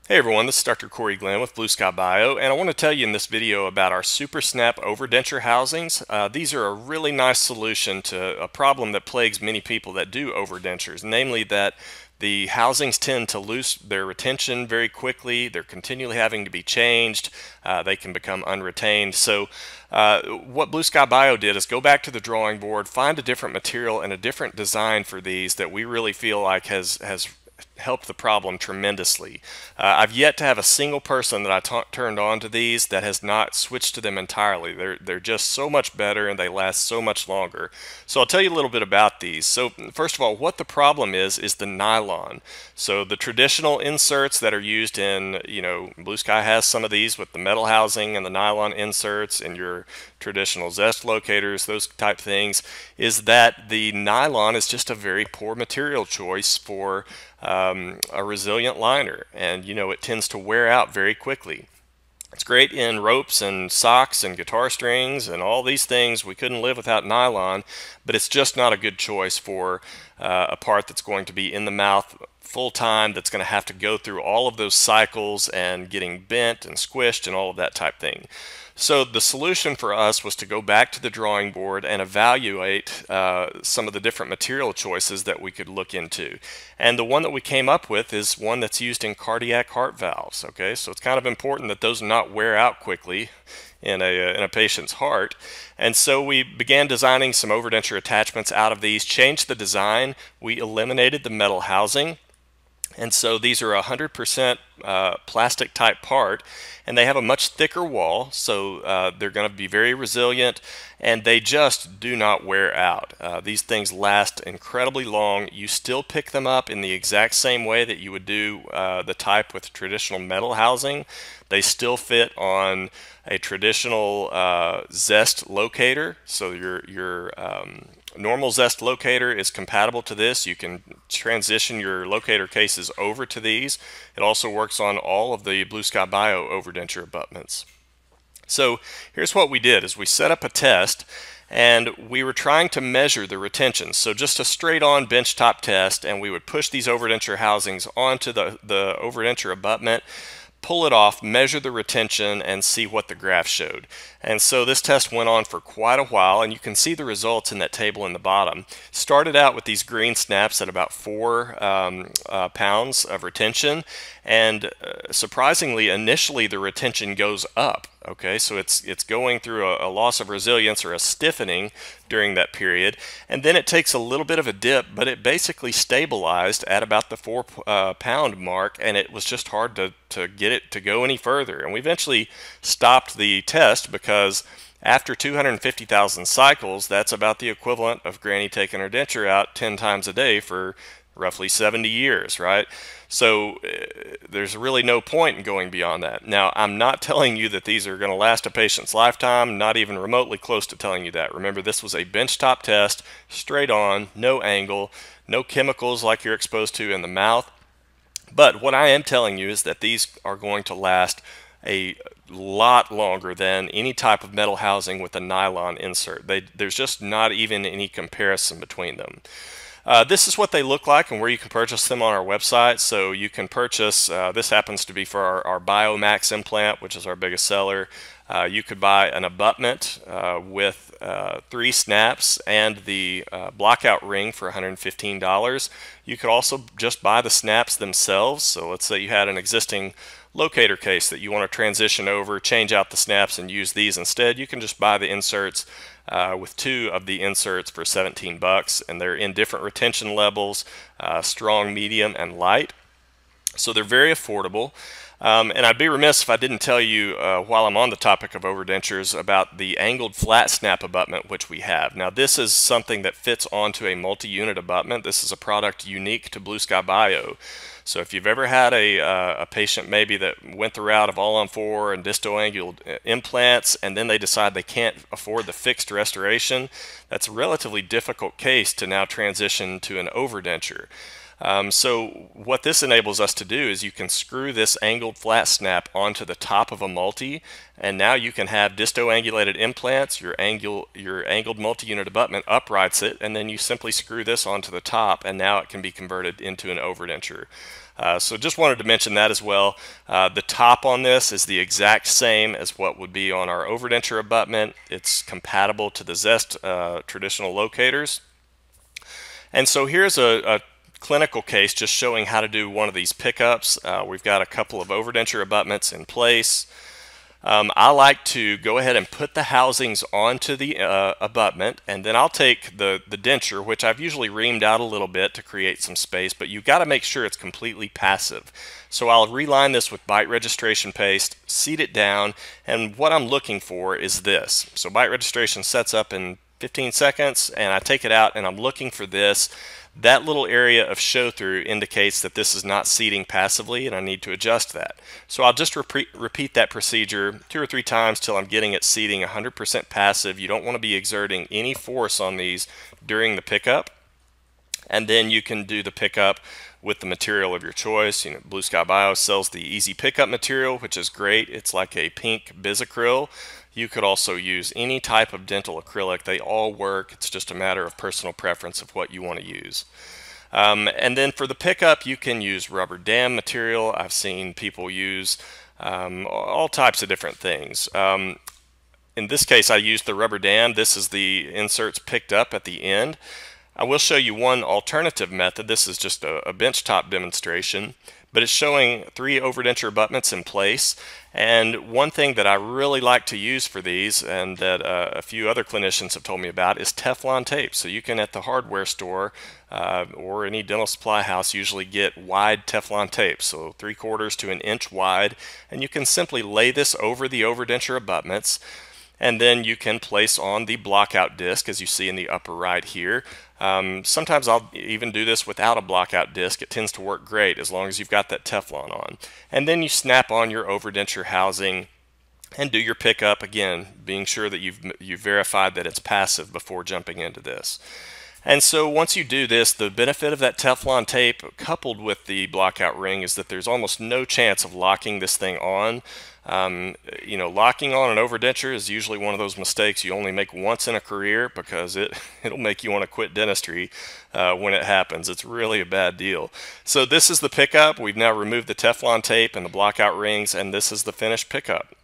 Hey everyone, this is Dr. Corey Glenn with Blue Sky Bio, and I want to tell you in this video about our SuperSnap overdenture housings. These are a really nice solution to a problem that plagues many people that do overdentures, namely that the housings tend to lose their retention very quickly. They're continually having to be changed. They can become unretained. So what Blue Sky Bio did is go back to the drawing board, find a different material and a different design for these that we really feel like has helped the problem tremendously. I've yet to have a single person that I turned on to these that has not switched to them entirely. They're just so much better and they last so much longer. So I'll tell you a little bit about these. So first of all, what the problem is the nylon. So the traditional inserts that are used in, Blue Sky has some of these with the metal housing and the nylon inserts in your traditional zest locators, those type things, is that the nylon is just a very poor material choice for a resilient liner, and it tends to wear out very quickly. It's great in ropes and socks and guitar strings and all these things. We couldn't live without nylon, but it's just not a good choice for a part that's going to be in the mouth full time, that's going to have to go through all of those cycles and getting bent and squished and all of that type thing. So the solution for us was to go back to the drawing board and evaluate some of the different material choices that we could look into. And the one that we came up with is one that's used in cardiac heart valves. Okay, so it's kind of important that those not wear out quickly in a patient's heart. And so we began designing some overdenture attachments out of these, changed the design, we eliminated the metal housing. And so these are 100% plastic type part, and they have a much thicker wall, so they're going to be very resilient, and they just do not wear out. These things last incredibly long. You still pick them up in the exact same way that you would do the type with traditional metal housing. They still fit on a traditional zest locator, so your normal zest locator is compatible to this. You can transition your locator cases over to these. It also works on all of the Blue Sky Bio overdenture abutments. So here's what we did is we set up a test and we were trying to measure the retention. So just a straight on benchtop test, and we would push these overdenture housings onto the overdenture abutment, pull it off, measure the retention, and see what the graph showed. And so this test went on for quite a while, and you can see the results in that table in the bottom. Started out with these green snaps at about 4 pounds of retention, and surprisingly, initially the retention goes up. Okay, so it's going through a loss of resilience or a stiffening during that period, and then it takes a little bit of a dip, but it basically stabilized at about the 4 pound mark, and it was just hard to get it to go any further. And we eventually stopped the test because after 250,000 cycles, that's about the equivalent of Granny taking her denture out 10 times a day for roughly 70 years, right? So there's really no point in going beyond that. Now, I'm not telling you that these are going to last a patient's lifetime, not even remotely close to telling you that. Remember, this was a benchtop test, straight on, no angle, no chemicals like you're exposed to in the mouth. But what I am telling you is that these are going to last a lot longer than any type of metal housing with a nylon insert. There's just not even any comparison between them. This is what they look like and where you can purchase them on our website. So you can purchase, this happens to be for our Biomax implant, which is our biggest seller. You could buy an abutment with 3 snaps and the blockout ring for $115. You could also just buy the snaps themselves. So let's say you had an existing locator case that you want to transition over, change out the snaps and use these instead. You can just buy the inserts with 2 of the inserts for 17 bucks, and they're in different retention levels, strong, medium, and light. So they're very affordable. And I'd be remiss if I didn't tell you, while I'm on the topic of overdentures, about the angled flat snap abutment which we have. Now this is something that fits onto a multi-unit abutment. This is a product unique to Blue Sky Bio. So if you've ever had a patient maybe that went the route of all-on-4 and disto-angled implants, and then they decide they can't afford the fixed restoration, that's a relatively difficult case to now transition to an overdenture. So what this enables us to do is you can screw this angled flat snap onto the top of a multi, and now you can have disto-angulated implants. Your angled multi-unit abutment uprights it, and then you simply screw this onto the top, and now it can be converted into an overdenture. So just wanted to mention that as well. The top on this is the exact same as what would be on our Overdenture abutment. It's compatible to the Zest traditional locators. And so here's a clinical case just showing how to do one of these pickups. We've got a couple of overdenture abutments in place. I like to go ahead and put the housings onto the abutment, and then I'll take the denture, which I've usually reamed out a little bit to create some space, but you've got to make sure it's completely passive. So I'll reline this with bite registration paste, seat it down, and what I'm looking for is this. So bite registration sets up in 15 seconds, and I take it out and I'm looking for this. That little area of show through indicates that this is not seating passively, and I need to adjust that. So I'll just repeat that procedure 2 or 3 times till I'm getting it seating 100% passive. You don't want to be exerting any force on these during the pickup. And then you can do the pickup with the material of your choice. You know, Blue Sky Bio sells the easy pickup material, which is great. It's like a pink bisacryl. You could also use any type of dental acrylic. They all work. It's just a matter of personal preference of what you want to use. And then for the pickup, you can use rubber dam material. I've seen people use all types of different things. In this case, I used the rubber dam. This is the inserts picked up at the end. I will show you one alternative method. This is just a benchtop demonstration, but it's showing 3 overdenture abutments in place. And one thing that I really like to use for these, and that a few other clinicians have told me about, is Teflon tape. So you can, at the hardware store or any dental supply house, usually get wide Teflon tape, so 3/4 to 1 inch wide, and you can simply lay this over the overdenture abutments. And then you can place on the blockout disc, as you see in the upper right here. Sometimes I'll even do this without a blockout disc. It tends to work great as long as you've got that Teflon on. And then you snap on your overdenture housing and do your pickup, again, being sure that you've verified that it's passive before jumping into this. And so once you do this, the benefit of that Teflon tape coupled with the blockout ring is that there's almost no chance of locking this thing on. You know, locking on an overdenture is usually one of those mistakes you only make once in a career, because it'll make you want to quit dentistry when it happens. It's really a bad deal. So this is the pickup. We've now removed the Teflon tape and the blockout rings, and this is the finished pickup.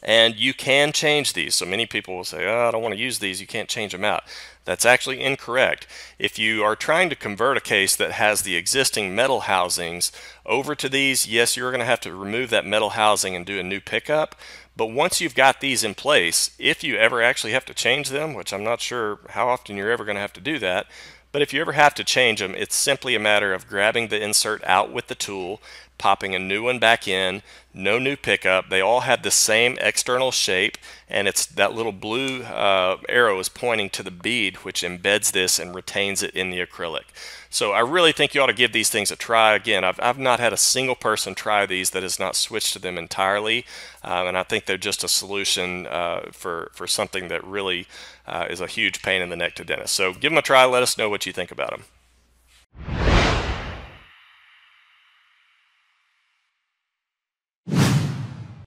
And you can change these. So many people will say, oh, I don't want to use these. You can't change them out. That's actually incorrect. If you are trying to convert a case that has the existing metal housings over to these, yes, you're going to have to remove that metal housing and do a new pickup. But once you've got these in place, if you ever actually have to change them, which I'm not sure how often you're ever going to have to do that, but if you ever have to change them, it's simply a matter of grabbing the insert out with the tool, popping a new one back in, no new pickup. They all have the same external shape, and it's that little blue arrow is pointing to the bead, which embeds this and retains it in the acrylic. So I really think you ought to give these things a try. Again, I've not had a single person try these that has not switched to them entirely, and I think they're just a solution for something that really is a huge pain in the neck to dentists. So give them a try. Let us know what you think about them.